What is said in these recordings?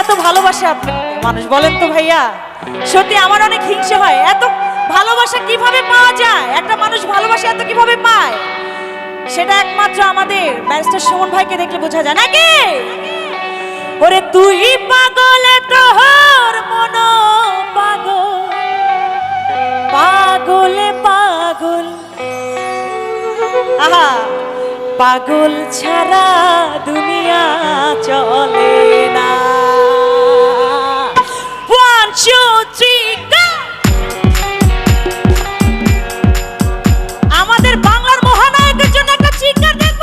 এত ভালোবাসে আপনি মানুষ বলেন তো ভাইয়া? সত্যি আমার অনেক হিংসে হয়, এত ভালোবাসা কিভাবে পাওয়া যায়? একটা মানুষ ভালোবাসা এত কিভাবে পায়? সেটা একমাত্র আমাদের ব্যারিস্টার সুমন ভাইকে দেখলে বোঝা যায় নাকি? ওরে তুই পাগলে তোর মন পাগল, পাগলে পাগল, আহা পাগল ছাড়া দুনিয়া চলে না। 1 2 3 go! আমাদের বাংলার মহানায়কের জন্য একটা চিৎকার দেখব।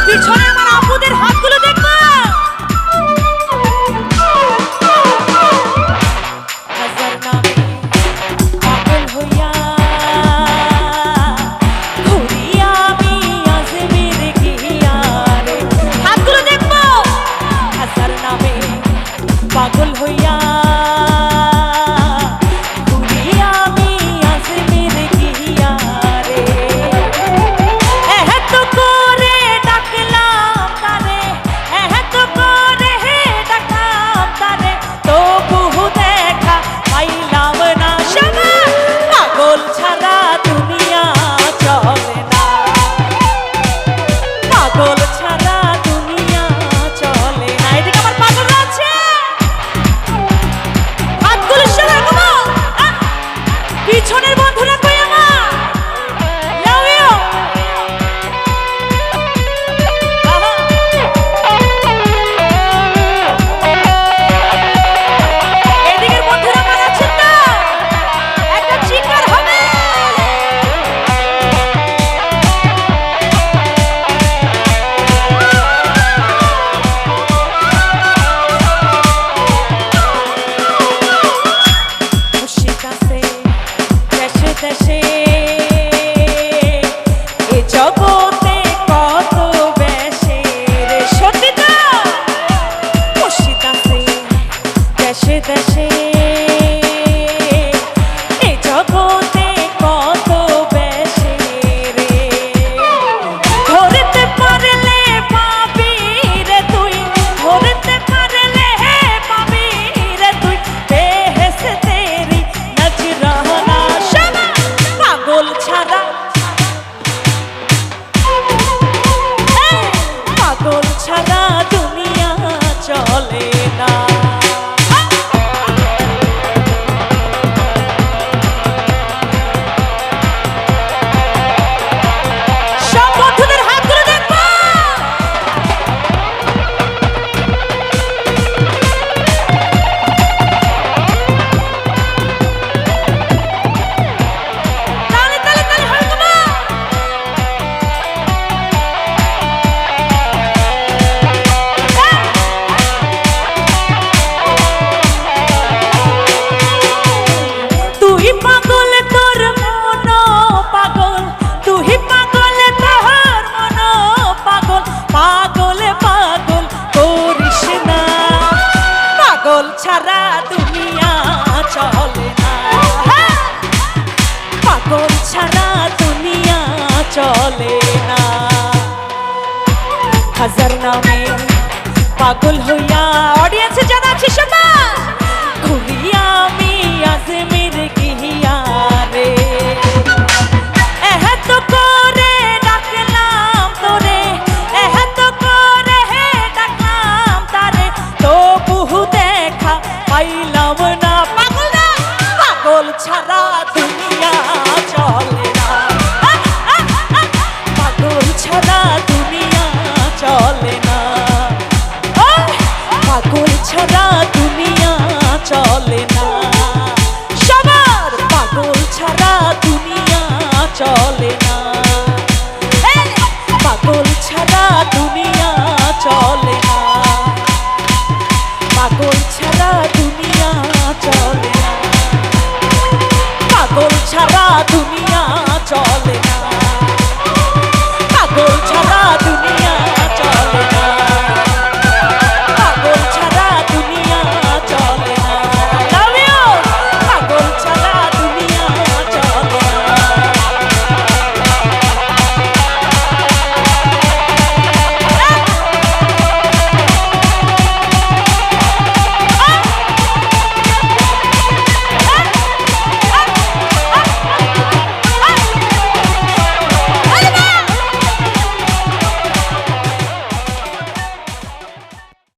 পিছনে আমার আপুদের হাতগুলো দেখব। হাজার নামে পাগল হইয়া ঘুরি আমি আজমির গিয়া রে। হাতগুলো দেখব। হাজার নামে পাগল হইয়া ঘুরি আমি আজমির গিয়া রে। এত করে ডাকলাম তারে, এত করে ডাকলাম তারে, তবু দেখা পাইলাম না। সবার পাগল ছাড়া দুনিয়া চলে না, পাগল ছাড়া দুনিয়া চলে না। এদিকে আমার পাগল আছে, হাতগুলো সবাই ঘুমো। পিছনের বন্ধুরা কই আমার? Love you. এদিকের বন্ধুরা আমার আছেন না? একটা চিৎকার হবে। খুশি কাছে দেশে দেশে এ জগতে কত বেশে রে। সত্যি তো খুশি কাছে দেশে দেশে এ জগতে কত বেশে রে। ধরতে পারলে পাবি রে তুই, ধরতে পারলে পাবি রে তুই, বেহেশতেরি নজরানা। সবা পাগল ছাড়া, পাগল ছাড়া দুনিয়া চলে না। সব বন্ধুদের হাতগুলো দেখবো। তালে তালে তালে হাত তুলো। তুই পাগল তোর মন পাগল, তুই পাগল তোর মন পাগল, পাগল পাগল করিস না। পাগল ছাড়া দুনিয়া চলে না, পাগল ছাড়া দুনিয়া চলে না। হাজার নামে পাগল হইয়া অডিয়েন্সে জানাচ্ছি সবাই ঘুরি আমি আজমির গিয়া রে। এত করে ডাকলাম তোরে, এত করে ডাকলাম তারে, তবু দেখা পাইলাম না। পাগল না, পাগল ছাড়া দুনিয়া চলে না, পাগল ছাড়া দুনিয়া চলে না। পাগল ছাড়া দুনিয়া চলে না, সবার পাগল ছাড়া দুনিয়া চলে